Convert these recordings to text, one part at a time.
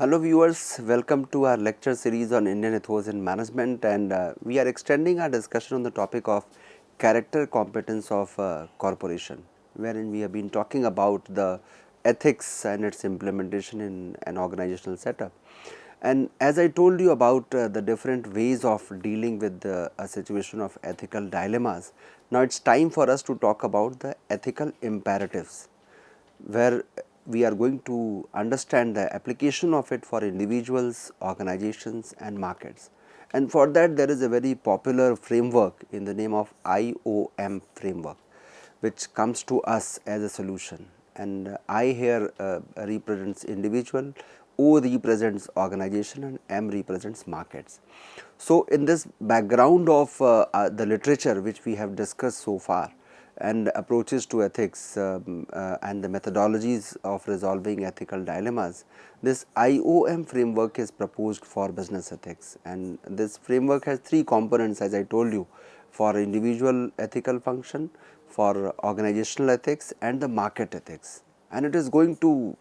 Hello viewers, welcome to our lecture series on Indian ethos in management, and we are extending our discussion on the topic of character competence of corporation, wherein we have been talking about the ethics and its implementation in an organizational setup. And as I told you about the different ways of dealing with a situation of ethical dilemmas, now it's time for us to talk about the ethical imperatives, where we are going to understand the application of it for individuals, organizations and markets. And for that there is a very popular framework in the name of IOM framework, which comes to us as a solution. And I here represents individual, O represents organization and M represents markets. So, in this background of the literature which we have discussed so far, and approaches to ethics and the methodologies of resolving ethical dilemmas, this IOM framework is proposed for business ethics, and this framework has three components, as I told you, for individual ethical function, for organizational ethics and the market ethics, and it is going to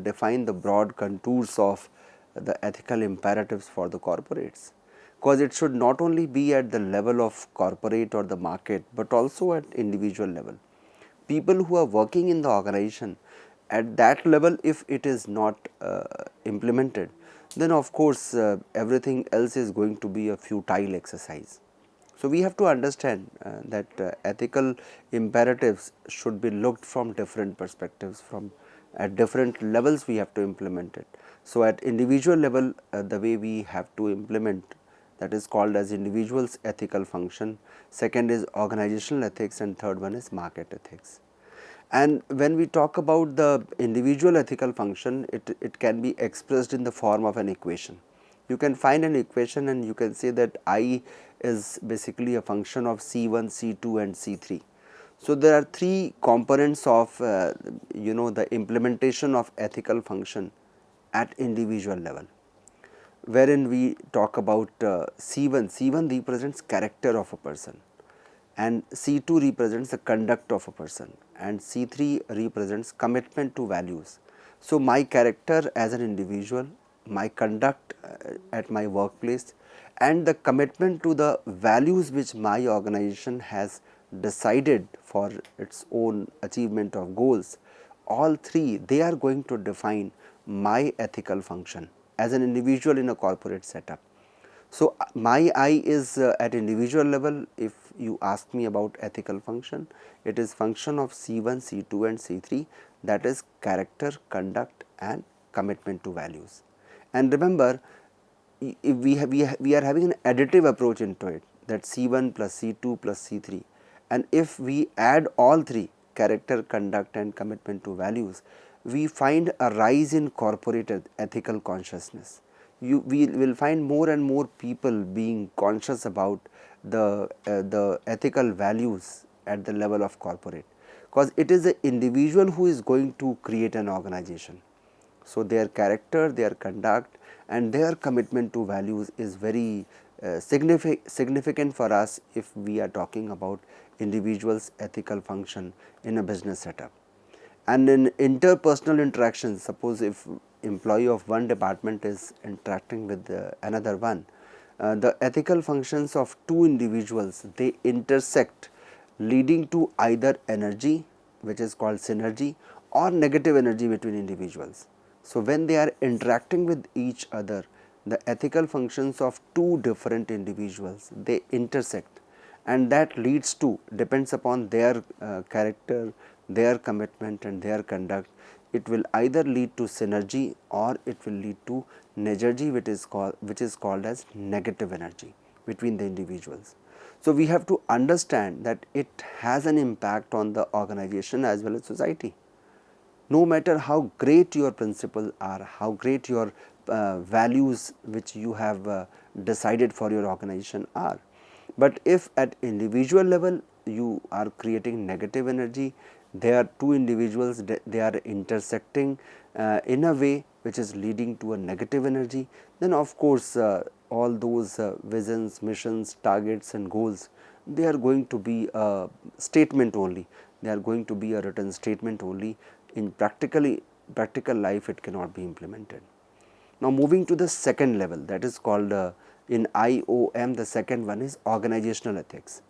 define the broad contours of the ethical imperatives for the corporates, because it should not only be at the level of corporate or the market, but also at individual level. People who are working in the organization at that level, if it is not implemented, then of course everything else is going to be a futile exercise. So, we have to understand that ethical imperatives should be looked from different perspectives, from at different levels we have to implement it. So, at individual level the way we have to implement, that is called as individual's ethical function, second is organizational ethics and third one is market ethics. And when we talk about the individual ethical function, it can be expressed in the form of an equation. You can find an equation and you can say that I is basically a function of C1, C2 and C3. So, there are three components of the implementation of ethical function at individual level, wherein we talk about C1. C1 represents character of a person, and C2 represents the conduct of a person, and C3 represents commitment to values. So, my character as an individual, my conduct at my workplace and the commitment to the values which my organization has decided for its own achievement of goals, all three, they are going to define my ethical function as an individual in a corporate setup. So, my I is at individual level. If you ask me about ethical function, it is function of C1, C2 and C3, that is character, conduct and commitment to values. And remember, if we are having an additive approach into it, that C1 plus C2 plus C3, and if we add all three, character, conduct and commitment to values, we find a rise in corporate ethical consciousness. We will find more and more people being conscious about the ethical values at the level of corporate, because it is the individual who is going to create an organization. So, their character, their conduct and their commitment to values is very significant for us if we are talking about individuals' ethical function in a business setup. And in interpersonal interactions, suppose if employee of one department is interacting with another one, the ethical functions of two individuals, they intersect, leading to either energy, which is called synergy, or negative energy between individuals. So, when they are interacting with each other, the ethical functions of two different individuals, they intersect, and that leads to, depends upon their character, their commitment and their conduct, it will either lead to synergy or it will lead to negergy, which is called as negative energy between the individuals. So, we have to understand that it has an impact on the organization as well as society. No matter how great your principles are, how great your values which you have decided for your organization are, but if at individual level you are creating negative energy, there are two individuals, they are intersecting in a way which is leading to a negative energy, then of course all those visions, missions, targets and goals, they are going to be a statement only, they are going to be a written statement only. In practical life it cannot be implemented. Now moving to the second level, that is called in IOM, the second one is organizational ethics,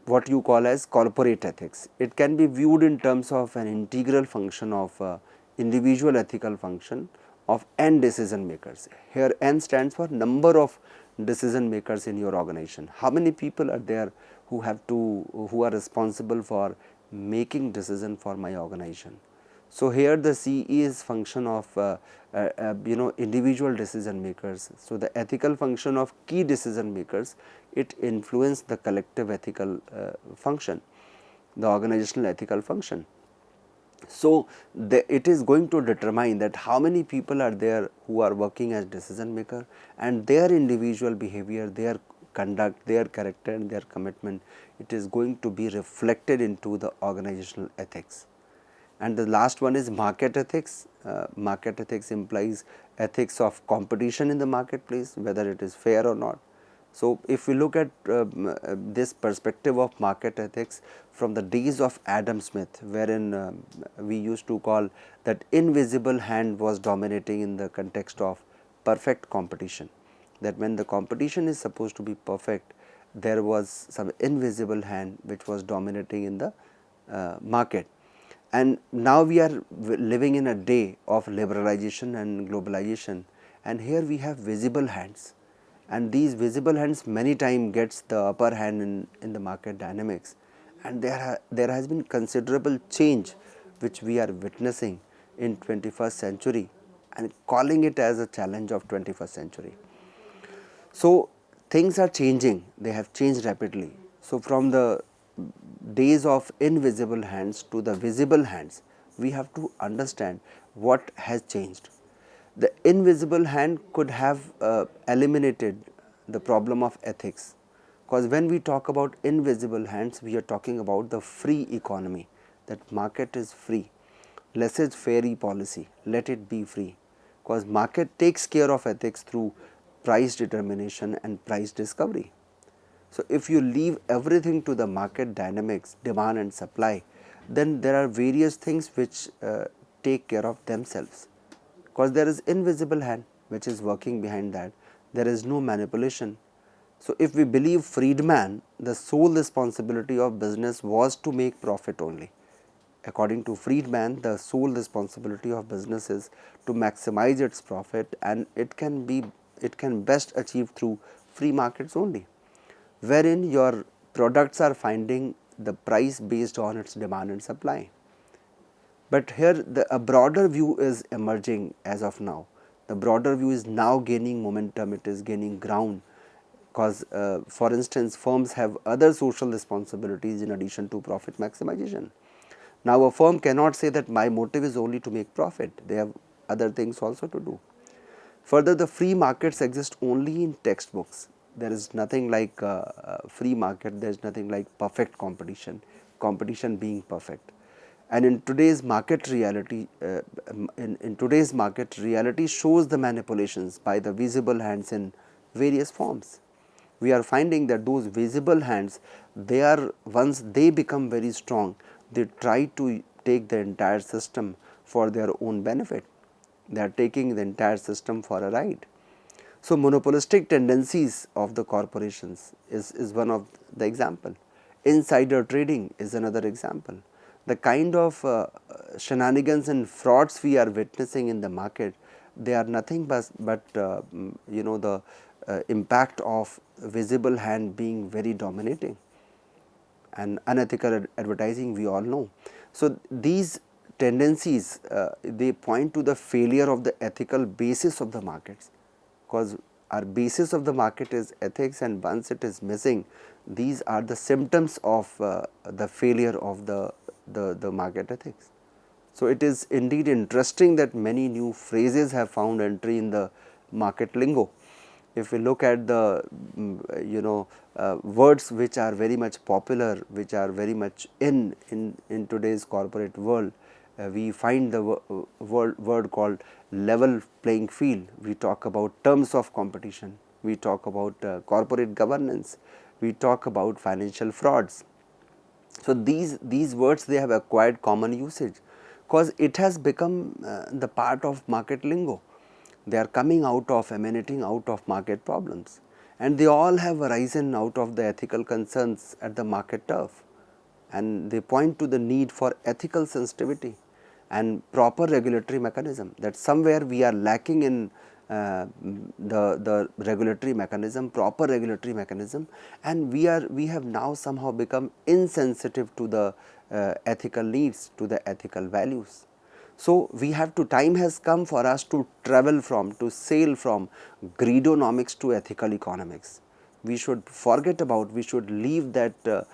what you call as corporate ethics. It can be viewed in terms of an integral function of individual ethical function of N decision makers. Here N stands for number of decision makers in your organization. How many people are there who who are responsible for making decision for my organization? So here the CE is function of individual decision makers. So the ethical function of key decision makers, it influence the collective ethical function, the organizational ethical function. So it is going to determine that how many people are there who are working as decision maker, and their individual behavior, their conduct, their character and their commitment, it is going to be reflected into the organizational ethics. And the last one is market ethics. Market ethics implies ethics of competition in the marketplace, whether it is fair or not. So if we look at this perspective of market ethics from the days of Adam Smith, wherein we used to call that invisible hand was dominating in the context of perfect competition, that when the competition is supposed to be perfect, there was some invisible hand which was dominating in the market. And now we are living in a day of liberalization and globalization, and here we have visible hands, and these visible hands many times gets the upper hand in the market dynamics, and there has been considerable change which we are witnessing in 21st century and calling it as a challenge of 21st century. So things are changing, they have changed rapidly. So from the days of invisible hands to the visible hands, we have to understand what has changed. The invisible hand could have eliminated the problem of ethics, because when we talk about invisible hands, we are talking about the free economy, that market is free, laissez-faire policy, let it be free, because market takes care of ethics through price determination and price discovery. So if you leave everything to the market dynamics, demand and supply, then there are various things which take care of themselves, because there is invisible hand which is working behind that, there is no manipulation. So if we believe Friedman, the sole responsibility of business was to make profit only. According to Friedman, the sole responsibility of business is to maximize its profit, and it can best achieve through free markets only, wherein your products are finding the price based on its demand and supply. But here a broader view is emerging as of now. The broader view is now gaining momentum, it is gaining ground, because for instance firms have other social responsibilities in addition to profit maximization. Now a firm cannot say that my motive is only to make profit, they have other things also to do. Further, the free markets exist only in textbooks. There is nothing like free market, there is nothing like perfect competition, competition being perfect. And in today's market reality, in today's market, reality shows the manipulations by the visible hands in various forms. We are finding that those visible hands, they are, once they become very strong, they try to take the entire system for their own benefit. They are taking the entire system for a ride. So monopolistic tendencies of the corporations is one of the example. Insider trading is another example. The kind of shenanigans and frauds we are witnessing in the market, they are nothing but the impact of visible hand being very dominating, and unethical advertising we all know. So these tendencies they point to the failure of the ethical basis of the markets, because our basis of the market is ethics, and once it is missing, these are the symptoms of the failure of the market ethics. So it is indeed interesting that many new phrases have found entry in the market lingo. If we look at the words which are very much popular, which are very much in today's corporate world, we find the word called level playing field. We talk about terms of competition, we talk about corporate governance, we talk about financial frauds. So these words, they have acquired common usage, because it has become the part of market lingo. they are coming out of, emanating out of market problems, and they all have arisen out of the ethical concerns at the market turf, and they point to the need for ethical sensitivity and proper regulatory mechanism, that somewhere we are lacking in the regulatory mechanism, proper regulatory mechanism, and we have now somehow become insensitive to the ethical needs, to the ethical values. So, we have to, time has come for us to travel from, to sail from greedonomics to ethical economics. We should forget about, we should leave that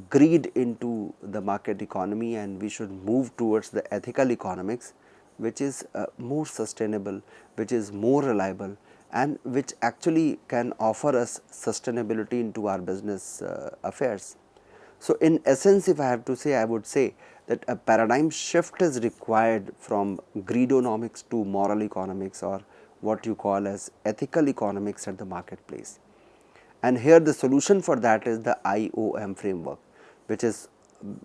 greed into the market economy, and we should move towards the ethical economics, which is more sustainable, which is more reliable, and which actually can offer us sustainability into our business affairs. So, in essence, if I have to say, I would say that a paradigm shift is required from greedonomics to moral economics, or what you call as ethical economics at the marketplace. And here the solution for that is the IOM framework, which is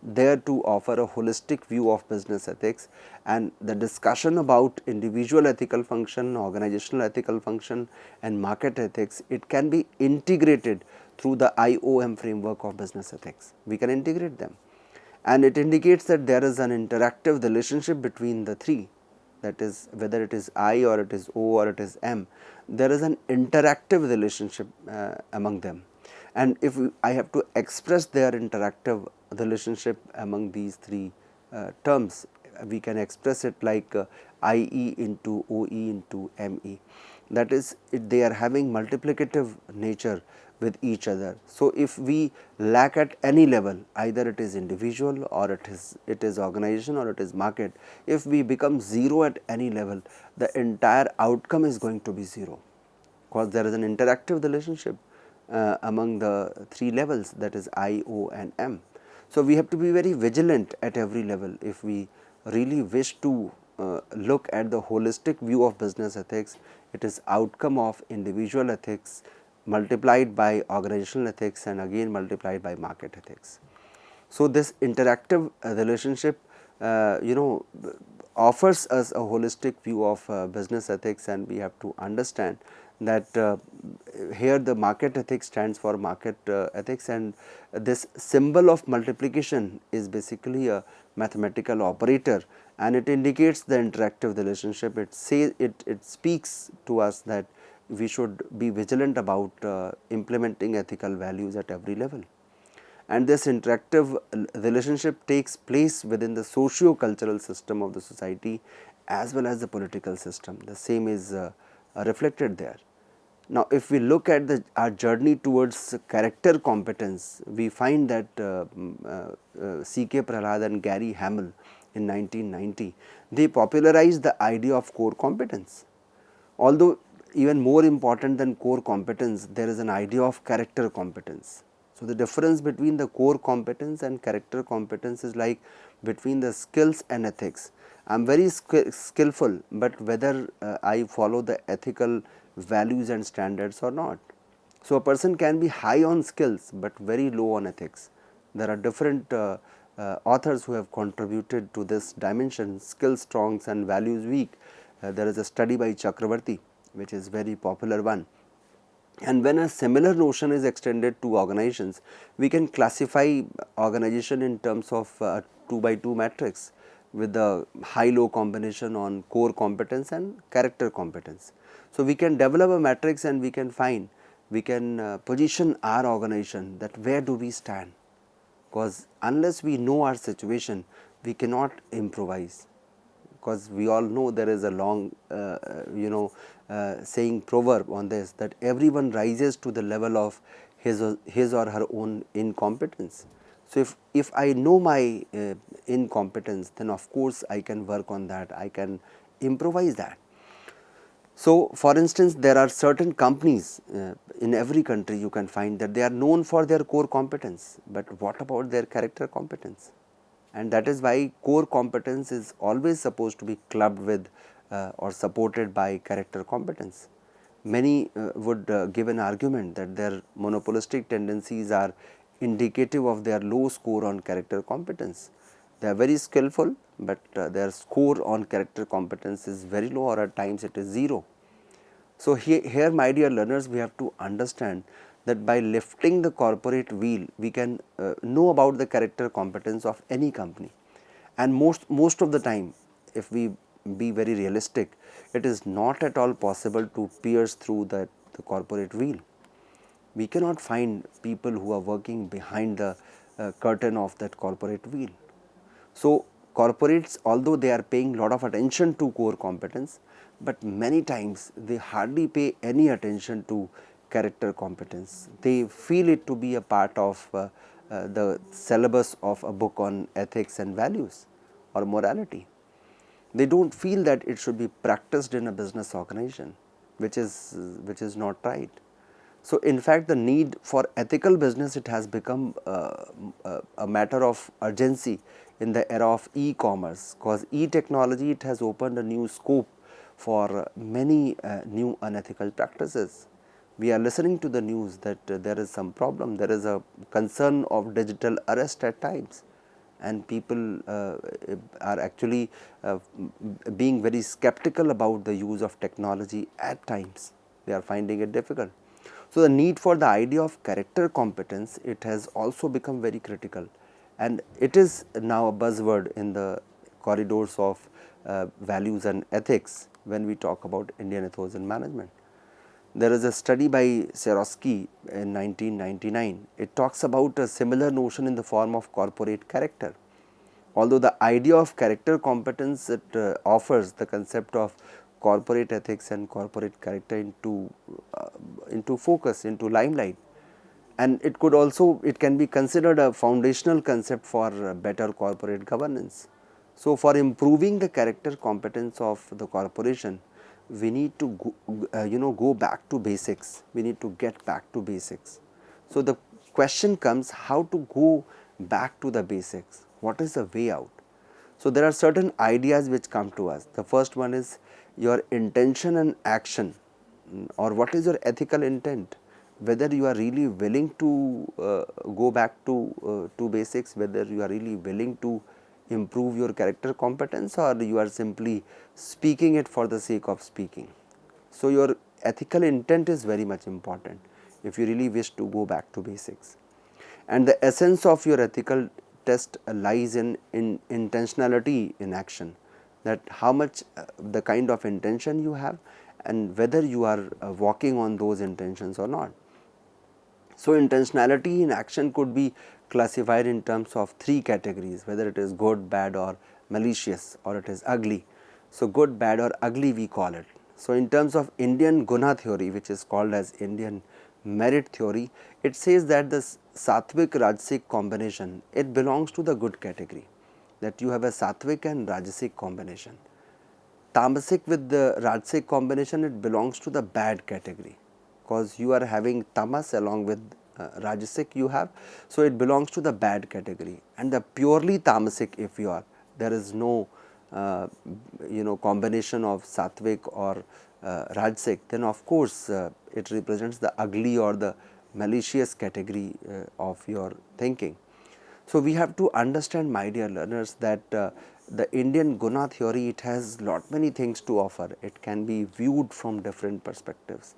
there to offer a holistic view of business ethics, and the discussion about individual ethical function, organizational ethical function, and market ethics, it can be integrated through the IOM framework of business ethics. We can integrate them, and it indicates that there is an interactive relationship between the three, that is whether it is I or it is O or it is M, there is an interactive relationship among them. And if I have to express their interactive relationship among these three terms, we can express it like IE into OE into ME, that is they are having multiplicative nature with each other. So, if we lack at any level, either it is individual or it is organization or it is market, if we become 0 at any level, the entire outcome is going to be 0, because there is an interactive relationship among the three levels, that is I, O and M. So, we have to be very vigilant at every level if we really wish to look at the holistic view of business ethics. It is outcome of individual ethics multiplied by organizational ethics and again multiplied by market ethics. So, this interactive relationship offers us a holistic view of business ethics, and we have to understand that here the market ethics stands for market ethics, and this symbol of multiplication is basically a mathematical operator, and it indicates the interactive relationship. It says it speaks to us that we should be vigilant about implementing ethical values at every level. And this interactive relationship takes place within the socio-cultural system of the society as well as the political system. The same is reflected there. Now, if we look at our journey towards character competence, we find that C.K. Prahalad and Gary Hamel in 1990, they popularized the idea of core competence. Although even more important than core competence, there is an idea of character competence. So, the difference between the core competence and character competence is like between the skills and ethics. I am very skillful, but whether I follow the ethical values and standards or not. So, a person can be high on skills, but very low on ethics. There are different authors who have contributed to this dimension, skills strong and values weak. There is a study by Chakravarti, which is very popular one. And when a similar notion is extended to organizations, we can classify organization in terms of 2 by 2 matrix with the high-low combination on core competence and character competence. So, we can develop a matrix and we can find, we can position our organization that where do we stand, because unless we know our situation, we cannot improvise. Because we all know there is a long saying proverb on this, that everyone rises to the level of his or her own incompetence. So, if I know my incompetence, then of course, I can work on that, I can improvise that. So, for instance, there are certain companies in every country you can find that they are known for their core competence, but what about their character competence? And that is why core competence is always supposed to be clubbed with or supported by character competence. Many would give an argument that their monopolistic tendencies are indicative of their low score on character competence. They are very skillful, but their score on character competence is very low, or at times it is 0. So, here my dear learners, we have to understand that by lifting the corporate wheel, we can know about the character competence of any company. And most of the time, if we be very realistic, it is not at all possible to pierce through the corporate wheel. We cannot find people who are working behind the curtain of that corporate wheel. So, corporates, although they are paying lot of attention to core competence, but many times they hardly pay any attention to character competence. They feel it to be a part of the syllabus of a book on ethics and values or morality. They don't feel that it should be practiced in a business organization, which is not right. So, in fact, the need for ethical business, it has become a matter of urgency in the era of e-commerce, because e-technology, it has opened a new scope for many new unethical practices. We are listening to the news that there is some problem, there is a concern of digital arrest at times, and people are actually being very skeptical about the use of technology at times. They are finding it difficult. So, the need for the idea of character competence, it has also become very critical, and it is now a buzzword in the corridors of values and ethics when we talk about Indian ethos in management. There is a study by Sierosky in 1999. It talks about a similar notion in the form of corporate character. Although the idea of character competence, it offers the concept of corporate ethics and corporate character into focus, into limelight, and it could also, it can be considered a foundational concept for better corporate governance. So, for improving the character competence of the corporation, we need to go back to basics. We need to get back to basics. So, the question comes, how to go back to the basics? What is the way out? So, there are certain ideas which come to us. The first one is your intention and action, or what is your ethical intent, whether you are really willing to go back to basics, whether you are really willing to improve your character competence, or you are simply speaking it for the sake of speaking. So, your ethical intent is very much important if you really wish to go back to basics. And the essence of your ethical test lies in intentionality in action, that how much the kind of intention you have and whether you are walking on those intentions or not. So, intentionality in action could be classified in terms of three categories, whether it is good, bad or malicious, or it is ugly. So, good, bad or ugly we call it. So, in terms of Indian Guna theory, which is called as Indian merit theory, it says that the sattvic rajasic combination, it belongs to the good category, that you have a sattvic and rajasic combination. Tamasic with the rajasic combination, it belongs to the bad category, because you are having tamas along with rajasic you have. So, it belongs to the bad category, and the purely tamasic, if you are, there is no combination of sattvic or rajasic, then of course it represents the ugly or the malicious category of your thinking. So, we have to understand, my dear learners, that the Indian Guna theory, it has lot many things to offer. It can be viewed from different perspectives,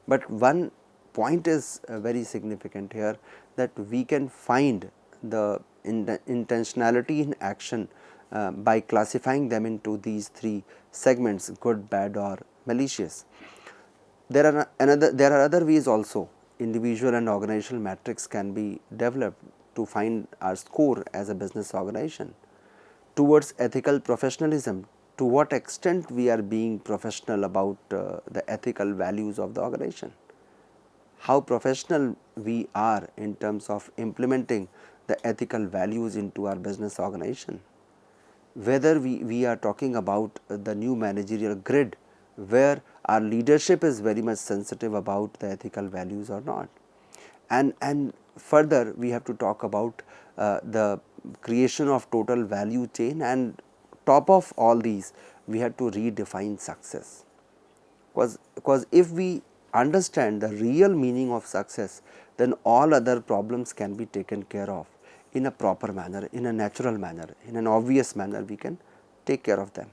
but one point is very significant here, that we can find the intentionality in action by classifying them into these three segments: good, bad or malicious. There are other ways also. Individual and organizational metrics can be developed to find our score as a business organization. Towards ethical professionalism, to what extent we are being professional about the ethical values of the organization, how professional we are in terms of implementing the ethical values into our business organization, whether we are talking about the new managerial grid, where our leadership is very much sensitive about the ethical values or not. And further, we have to talk about the creation of total value chain, and top of all these, we have to redefine success, because if we understand the real meaning of success, then all other problems can be taken care of in a proper manner, in a natural manner, in an obvious manner. We can take care of them.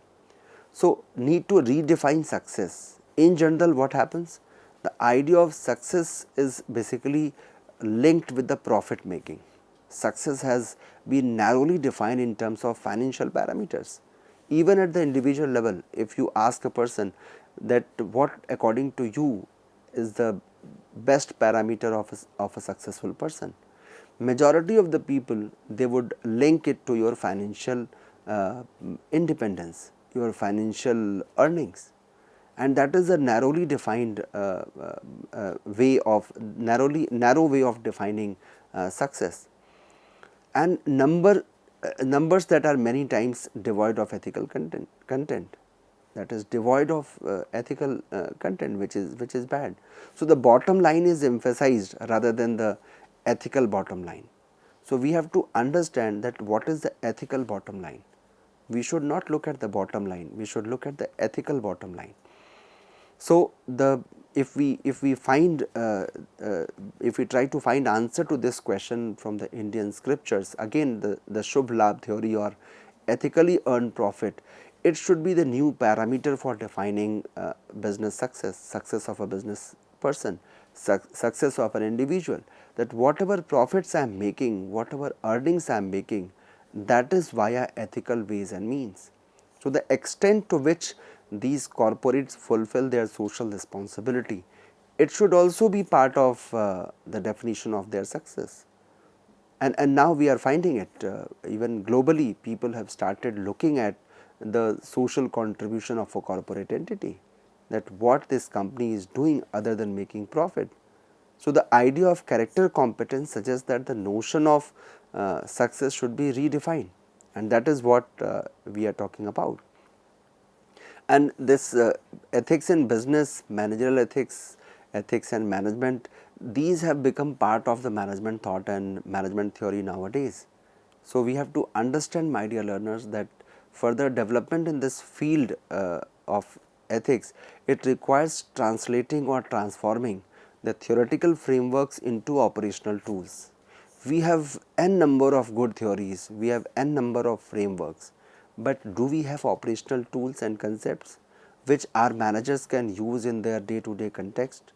So, need to redefine success in general, what happens? The idea of success is basically linked with the profit making. Success has been narrowly defined in terms of financial parameters. Even at the individual level, if you ask a person that what according to you is the best parameter of a successful person, majority of the people, they would link it to your financial independence, your financial earnings, and that is a narrowly defined narrow way of defining success. And numbers that are many times devoid of ethical content, that is devoid of ethical content, which is bad. So the bottom line is emphasized rather than the ethical bottom line. So we have to understand that what is the ethical bottom line. We should not look at the bottom line, we should look at the ethical bottom line. So the if we find if we try to find answer to this question from the Indian scriptures, again the Shubh Labh theory or ethically earned profit, it should be the new parameter for defining business success of a business person, success of an individual, that whatever profits I am making, whatever earnings I am making, that is via ethical ways and means. So the extent to which these corporates fulfill their social responsibility, it should also be part of the definition of their success. And now we are finding it even globally, people have started looking at the social contribution of a corporate entity, that what this company is doing other than making profit. So the idea of character competence suggests that the notion of success should be redefined, and that is what we are talking about. And this ethics in business, managerial ethics, ethics and management, these have become part of the management thought and management theory nowadays. So we have to understand, my dear learners, that further development in this field of ethics, it requires translating or transforming the theoretical frameworks into operational tools. We have n number of good theories, we have n number of frameworks, but do we have operational tools and concepts which our managers can use in their day to day context?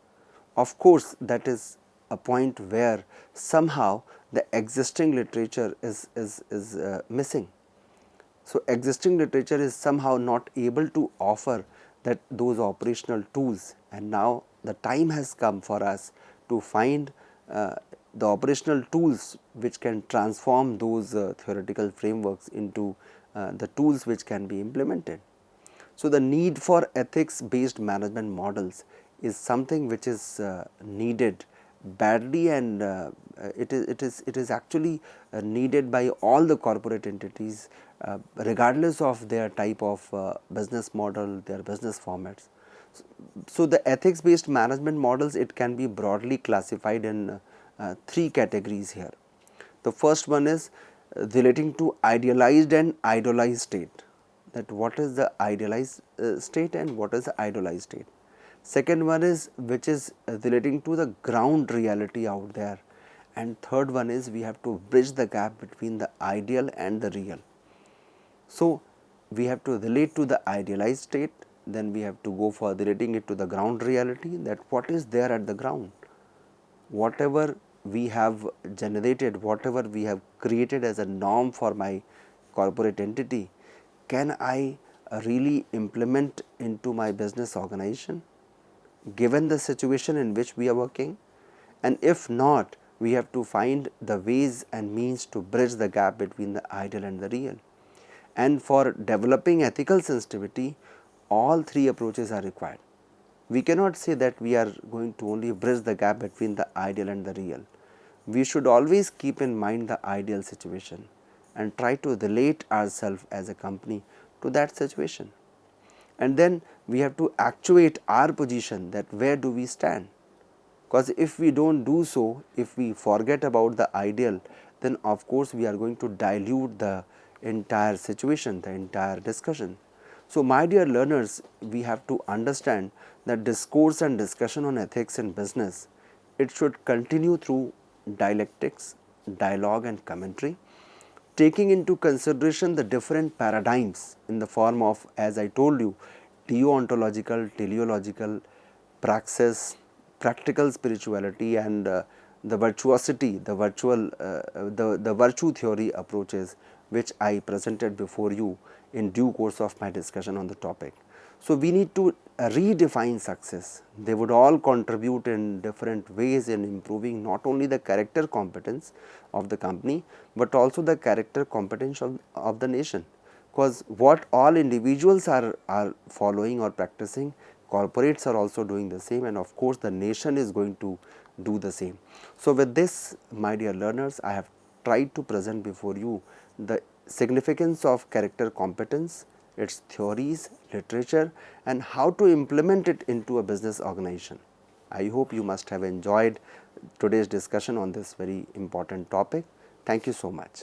Of course, that is a point where somehow the existing literature is missing. So existing literature is somehow not able to offer that those operational tools, and now the time has come for us to find the operational tools which can transform those theoretical frameworks into the tools which can be implemented. So the need for ethics based management models is something which is needed badly, and it is actually needed by all the corporate entities regardless of their type of business model, their business formats. So the ethics based management models, it can be broadly classified in three categories here. The first one is relating to idealized and idolized state, that what is the idealized state and what is the idolized state. Second one is which is relating to the ground reality out there, and third one is we have to bridge the gap between the ideal and the real. So we have to relate to the idealized state, then we have to go for relating it to the ground reality, that what is there at the ground. Whatever we have generated, whatever we have created as a norm for my corporate entity, can I really implement into my business organization given the situation in which we are working? And if not, we have to find the ways and means to bridge the gap between the ideal and the real. And for developing ethical sensitivity, all three approaches are required. We cannot say that we are going to only bridge the gap between the ideal and the real. We should always keep in mind the ideal situation and try to relate ourselves as a company to that situation. And then we have to actuate our position, that where do we stand. Because if we do not do so, if we forget about the ideal, then of course we are going to dilute the entire situation, the entire discussion. So my dear learners, we have to understand that discourse and discussion on ethics in business, it should continue through dialectics, dialogue and commentary, taking into consideration the different paradigms in the form of, as I told you, deontological, teleological, praxis, practical spirituality, and the virtuosity, the virtue theory approaches which I presented before you in due course of my discussion on the topic. So, we need to redefine success. They would all contribute in different ways in improving not only the character competence of the company, but also the character competence of the nation. Because what all individuals are following or practicing, corporates are also doing the same, and of course, the nation is going to do the same. So, with this, my dear learners, I have tried to present before you the significance of character competence, its theories, literature, and how to implement it into a business organization. I hope you must have enjoyed today's discussion on this very important topic. Thank you so much.